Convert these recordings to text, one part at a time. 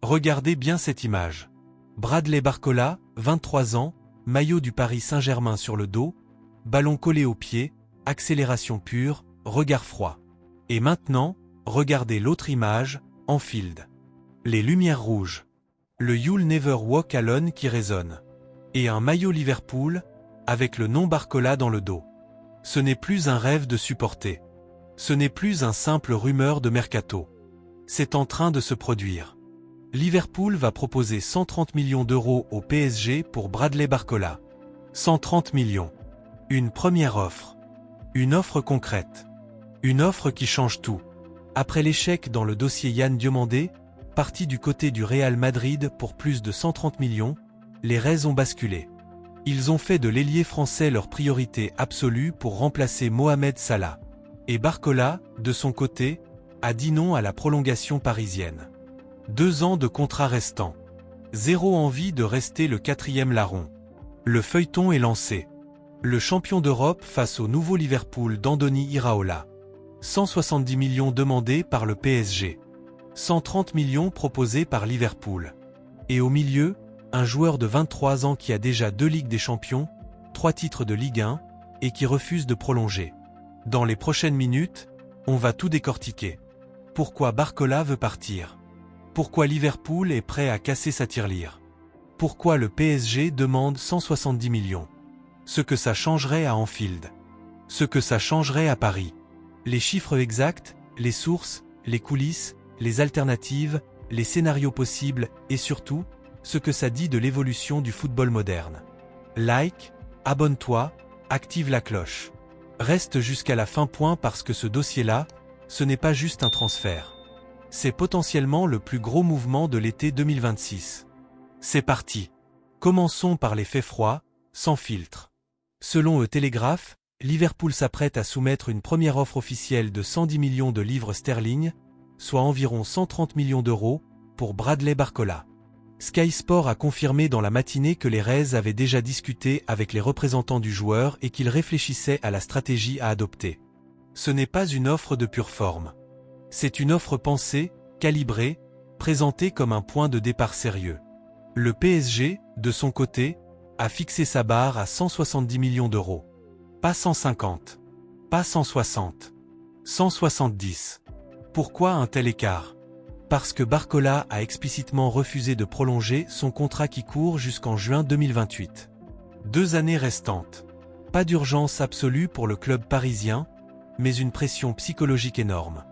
Regardez bien cette image. Bradley Barcola, 23 ans, maillot du Paris Saint-Germain sur le dos, ballon collé au pied, accélération pure, regard froid. Et maintenant, regardez l'autre image, en field. Les lumières rouges. Le You'll Never Walk Alone qui résonne. Et un maillot Liverpool, avec le nom Barcola dans le dos. Ce n'est plus un rêve de supporter. Ce n'est plus un simple rumeur de mercato. C'est en train de se produire. Liverpool va proposer 130 millions d'euros au PSG pour Bradley Barcola. 130 millions. Une première offre. Une offre concrète. Une offre qui change tout. Après l'échec dans le dossier Yann Diomandé, parti du côté du Real Madrid pour plus de 130 millions, les Reds ont basculé. Ils ont fait de l'ailier français leur priorité absolue pour remplacer Mohamed Salah. Et Barcola, de son côté, a dit non à la prolongation parisienne. 2 ans de contrat restant. Zéro envie de rester le 4e larron. Le feuilleton est lancé. Le champion d'Europe face au nouveau Liverpool d'Andoni Iraola. 170 millions demandés par le PSG. 130 millions proposés par Liverpool. Et au milieu, un joueur de 23 ans qui a déjà 2 Ligues des Champions, 3 titres de Ligue 1, et qui refuse de prolonger. Dans les prochaines minutes, on va tout décortiquer. Pourquoi Barcola veut partir? Pourquoi Liverpool est prêt à casser sa tirelire? Pourquoi le PSG demande 170 millions? Ce que ça changerait à Anfield. Ce que ça changerait à Paris. Les chiffres exacts, les sources, les coulisses, les alternatives, les scénarios possibles et surtout, ce que ça dit de l'évolution du football moderne. Like, abonne-toi, active la cloche. Reste jusqu'à la fin parce que ce dossier-là, ce n'est pas juste un transfert. C'est potentiellement le plus gros mouvement de l'été 2026. C'est parti. Commençons par les faits froids, sans filtre. Selon Le Télégraphe, Liverpool s'apprête à soumettre une première offre officielle de 110 millions de livres sterling, soit environ 130 millions d'euros, pour Bradley Barcola. Sky Sport a confirmé dans la matinée que les Reds avaient déjà discuté avec les représentants du joueur et qu'ils réfléchissaient à la stratégie à adopter. Ce n'est pas une offre de pure forme. C'est une offre pensée, calibrée, présentée comme un point de départ sérieux. Le PSG, de son côté, a fixé sa barre à 170 millions d'euros. Pas 150. Pas 160. 170. Pourquoi un tel écart? Parce que Barcola a explicitement refusé de prolonger son contrat qui court jusqu'en juin 2028. 2 années restantes. Pas d'urgence absolue pour le club parisien, mais une pression psychologique énorme.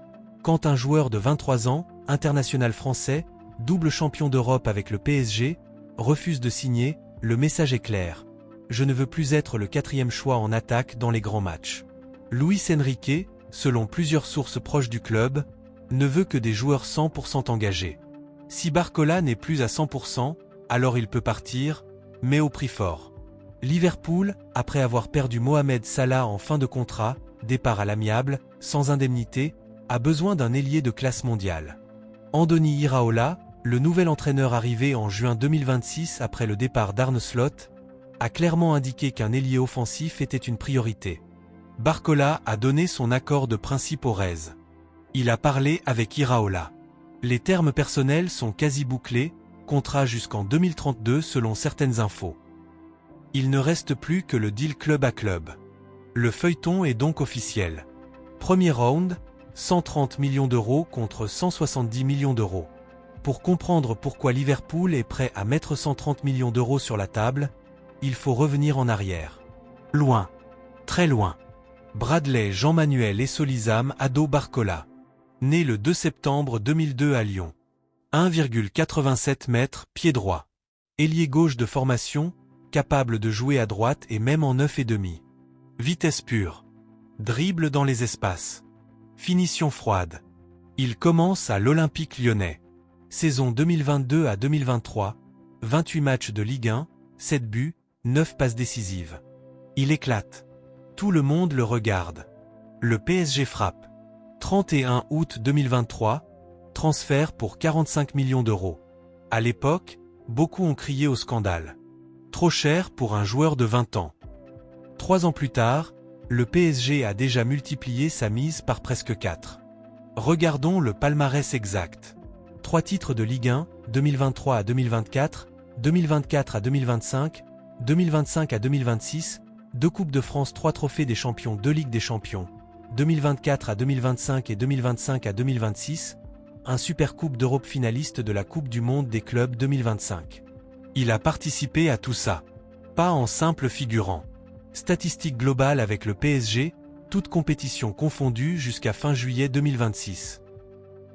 Quand un joueur de 23 ans, international français, double champion d'Europe avec le PSG, refuse de signer, le message est clair. Je ne veux plus être le 4e choix en attaque dans les grands matchs. Luis Enrique, selon plusieurs sources proches du club, ne veut que des joueurs 100% engagés. Si Barcola n'est plus à 100%, alors il peut partir, mais au prix fort. Liverpool, après avoir perdu Mohamed Salah en fin de contrat, départ à l'amiable, sans indemnité, a besoin d'un ailier de classe mondiale. Andoni Iraola, le nouvel entraîneur arrivé en juin 2026 après le départ d'Arne Slot, a clairement indiqué qu'un ailier offensif était une priorité. Barcola a donné son accord de principe aux Reds. Il a parlé avec Iraola. Les termes personnels sont quasi bouclés, contrat jusqu'en 2032 selon certaines infos. Il ne reste plus que le deal club à club. Le feuilleton est donc officiel. Premier round, 130 millions d'euros contre 170 millions d'euros. Pour comprendre pourquoi Liverpool est prêt à mettre 130 millions d'euros sur la table, il faut revenir en arrière. Loin. Très loin. Bradley Jean-Manuel Essolizam ado Barcola. Né le 2 septembre 2002 à Lyon. 1,87 m, pied droit. Ailier gauche de formation, capable de jouer à droite et même en 9,5. Vitesse pure. Dribble dans les espaces. Finition froide. Il commence à l'Olympique lyonnais. Saison 2022 à 2023, 28 matchs de Ligue 1, 7 buts, 9 passes décisives. Il éclate. Tout le monde le regarde. Le PSG frappe. 31 août 2023, transfert pour 45 millions d'euros. À l'époque, beaucoup ont crié au scandale. Trop cher pour un joueur de 20 ans. 3 ans plus tard, le PSG a déjà multiplié sa mise par presque 4. Regardons le palmarès exact. 3 titres de Ligue 1, 2023 à 2024, 2024 à 2025, 2025 à 2026, 2 Coupes de France, 3 trophées des champions, 2 Ligues des champions, 2024 à 2025 et 2025 à 2026, un Super Coupe d'Europe finaliste de la Coupe du Monde des clubs 2025. Il a participé à tout ça. Pas en simple figurant. Statistique globale avec le PSG, toutes compétitions confondues jusqu'à fin juillet 2026.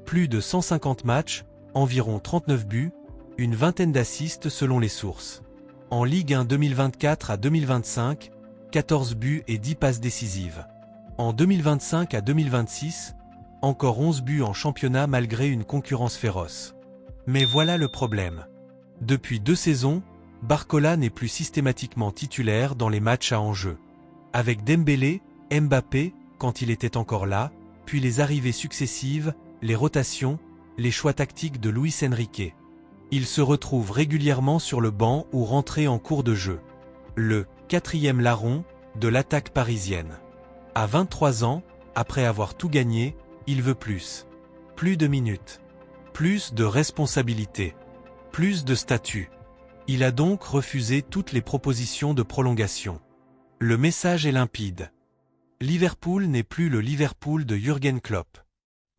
Plus de 150 matchs, environ 39 buts, une vingtaine d'assists selon les sources. En Ligue 1 2024 à 2025, 14 buts et 10 passes décisives. En 2025 à 2026, encore 11 buts en championnat malgré une concurrence féroce. Mais voilà le problème. Depuis 2 saisons, Barcola n'est plus systématiquement titulaire dans les matchs à enjeu. Avec Dembélé, Mbappé, quand il était encore là, puis les arrivées successives, les rotations, les choix tactiques de Luis Enrique. Il se retrouve régulièrement sur le banc ou rentré en cours de jeu. Le 4e larron de l'attaque parisienne. À 23 ans, après avoir tout gagné, il veut plus. Plus de minutes. Plus de responsabilités. Plus de statut. Il a donc refusé toutes les propositions de prolongation. Le message est limpide. Liverpool n'est plus le Liverpool de Jürgen Klopp.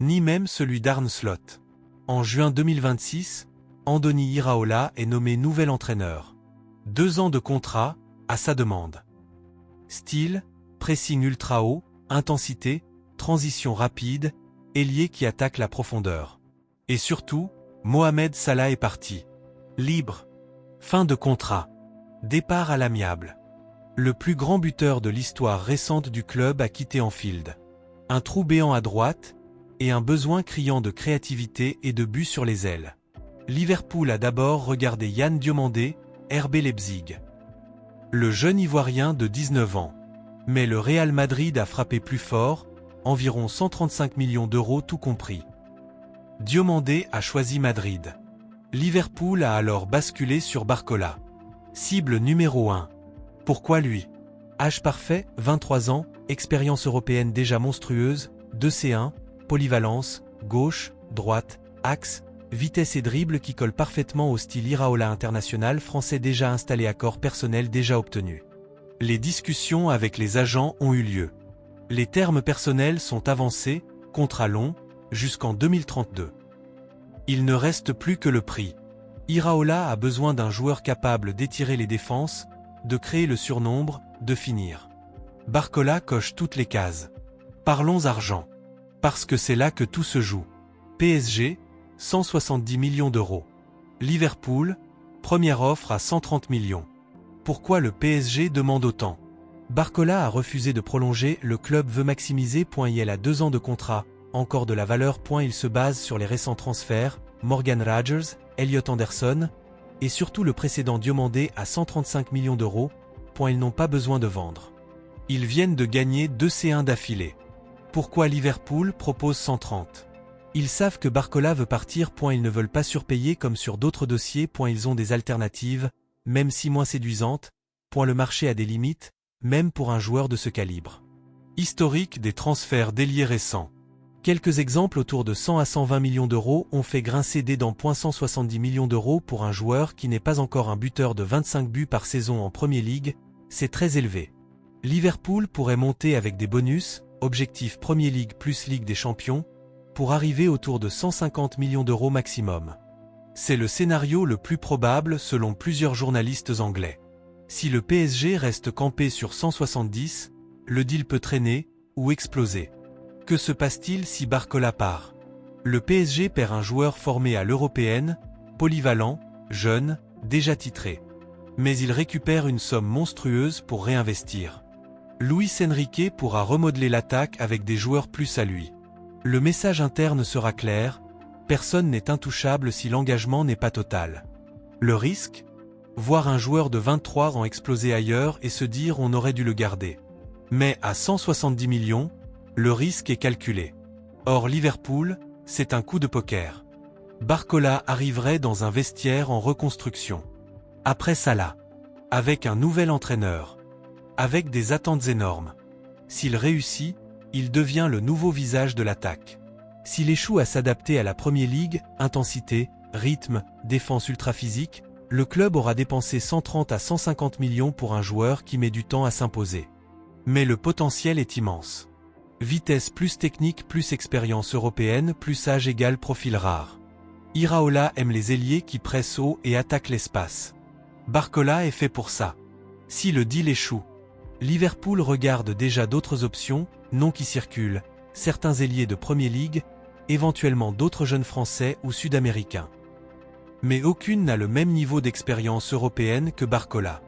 Ni même celui d'Arne Slot. En juin 2026, Andoni Iraola est nommé nouvel entraîneur. 2 ans de contrat, à sa demande. Style, pressing ultra haut, intensité, transition rapide, ailier qui attaque la profondeur. Et surtout, Mohamed Salah est parti. Libre. Fin de contrat. Départ à l'amiable. Le plus grand buteur de l'histoire récente du club a quitté Anfield. Un trou béant à droite, et un besoin criant de créativité et de buts sur les ailes. Liverpool a d'abord regardé Yann Diomandé, RB Leipzig. Le jeune Ivoirien de 19 ans. Mais le Real Madrid a frappé plus fort, environ 135 millions d'euros tout compris. Diomandé a choisi Madrid. Liverpool a alors basculé sur Barcola. Cible numéro 1. Pourquoi lui? Âge parfait, 23 ans, expérience européenne déjà monstrueuse, 2C1, polyvalence, gauche, droite, axe, vitesse et dribble qui collent parfaitement au style Iraola international français déjà installé, accord personnel déjà obtenu. Les discussions avec les agents ont eu lieu. Les termes personnels sont avancés, contrat long, jusqu'en 2032. Il ne reste plus que le prix. Iraola a besoin d'un joueur capable d'étirer les défenses, de créer le surnombre, de finir. Barcola coche toutes les cases. Parlons argent. Parce que c'est là que tout se joue. PSG, 170 millions d'euros. Liverpool, première offre à 130 millions. Pourquoi le PSG demande autant? Barcola a refusé de prolonger, le club veut maximiser. Il a 2 ans de contrat, encore de la valeur. Il se base sur les récents transferts, Morgan Rogers, Elliot Anderson, et surtout le précédent Diomandé à 135 millions d'euros. Ils n'ont pas besoin de vendre. Ils viennent de gagner 2 C1 d'affilée. Pourquoi Liverpool propose 130? Ils savent que Barcola veut partir. Ils ne veulent pas surpayer comme sur d'autres dossiers. Ils ont des alternatives, même si moins séduisantes. Le marché a des limites, même pour un joueur de ce calibre. Historique des transferts d'ailiers récents. Quelques exemples autour de 100 à 120 millions d'euros ont fait grincer des dents. 170 millions d'euros pour un joueur qui n'est pas encore un buteur de 25 buts par saison en Premier League, c'est très élevé. Liverpool pourrait monter avec des bonus, objectif Premier League plus Ligue des Champions, pour arriver autour de 150 millions d'euros maximum. C'est le scénario le plus probable selon plusieurs journalistes anglais. Si le PSG reste campé sur 170, le deal peut traîner ou exploser. Que se passe-t-il si Barcola part? Le PSG perd un joueur formé à l'européenne, polyvalent, jeune, déjà titré. Mais il récupère une somme monstrueuse pour réinvestir. Luis Enrique pourra remodeler l'attaque avec des joueurs plus à lui. Le message interne sera clair, personne n'est intouchable si l'engagement n'est pas total. Le risque? Voir un joueur de 23 ans exploser ailleurs et se dire on aurait dû le garder. Mais à 170 millions, le risque est calculé. Or Liverpool, c'est un coup de poker. Barcola arriverait dans un vestiaire en reconstruction. Après Salah. Avec un nouvel entraîneur. Avec des attentes énormes. S'il réussit, il devient le nouveau visage de l'attaque. S'il échoue à s'adapter à la Premier League, intensité, rythme, défense ultra physique, le club aura dépensé 130 à 150 millions pour un joueur qui met du temps à s'imposer. Mais le potentiel est immense. Vitesse plus technique plus expérience européenne plus âge égale profil rare. Iraola aime les ailiers qui pressent haut et attaquent l'espace. Barcola est fait pour ça. Si le deal échoue, Liverpool regarde déjà d'autres options, noms qui circulent, certains ailiers de Premier League, éventuellement d'autres jeunes Français ou Sud-Américains. Mais aucune n'a le même niveau d'expérience européenne que Barcola.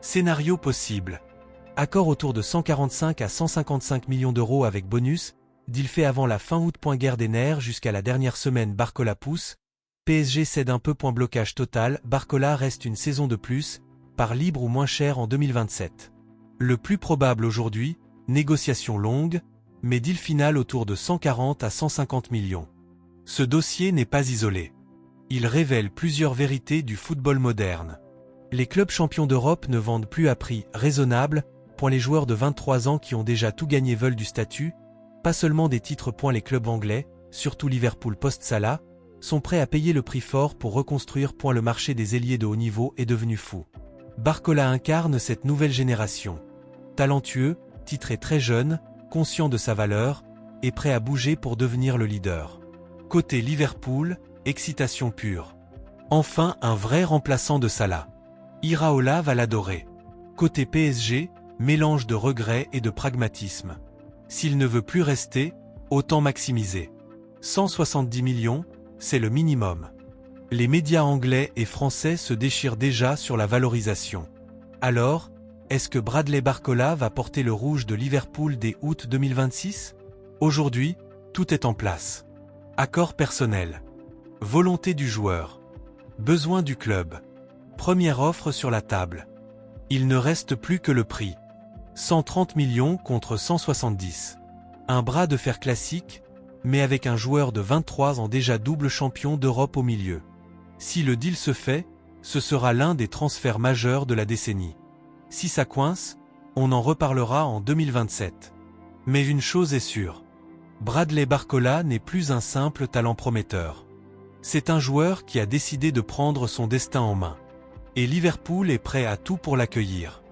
Scénario possible. Accord autour de 145 à 155 millions d'euros avec bonus, deal fait avant la fin août. Guerre des nerfs jusqu'à la dernière semaine. Barcola pousse, PSG cède un peu. Blocage total. Barcola reste une saison de plus, par libre ou moins cher en 2027. Le plus probable aujourd'hui, négociation longue, mais deal final autour de 140 à 150 millions. Ce dossier n'est pas isolé. Il révèle plusieurs vérités du football moderne. Les clubs champions d'Europe ne vendent plus à prix raisonnable. Les joueurs de 23 ans qui ont déjà tout gagné veulent du statut, pas seulement des titres. Les clubs anglais, surtout Liverpool post-Salah, sont prêts à payer le prix fort pour reconstruire. Le marché des ailiers de haut niveau est devenu fou. Barcola incarne cette nouvelle génération. Talentueux, titré très jeune, conscient de sa valeur, et prêt à bouger pour devenir le leader. Côté Liverpool, excitation pure. Enfin un vrai remplaçant de Salah. Iraola va l'adorer. Côté PSG, mélange de regret et de pragmatisme. S'il ne veut plus rester, autant maximiser. 170 millions, c'est le minimum. Les médias anglais et français se déchirent déjà sur la valorisation. Alors, est-ce que Bradley Barcola va porter le rouge de Liverpool dès août 2026 ? Aujourd'hui, tout est en place. Accord personnel. Volonté du joueur. Besoin du club. Première offre sur la table. Il ne reste plus que le prix. 130 millions contre 170. Un bras de fer classique, mais avec un joueur de 23 ans déjà double champion d'Europe au milieu. Si le deal se fait, ce sera l'un des transferts majeurs de la décennie. Si ça coince, on en reparlera en 2027. Mais une chose est sûre. Bradley Barcola n'est plus un simple talent prometteur. C'est un joueur qui a décidé de prendre son destin en main. Et Liverpool est prêt à tout pour l'accueillir.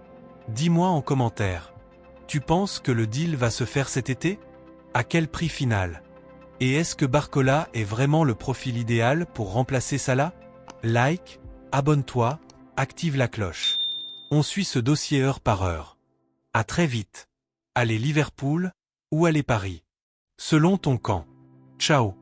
Dis-moi en commentaire. Tu penses que le deal va se faire cet été ? À quel prix final ? Et est-ce que Barcola est vraiment le profil idéal pour remplacer Salah ? Like, abonne-toi, active la cloche. On suit ce dossier heure par heure. À très vite. Allez Liverpool ou allez Paris ? Selon ton camp. Ciao.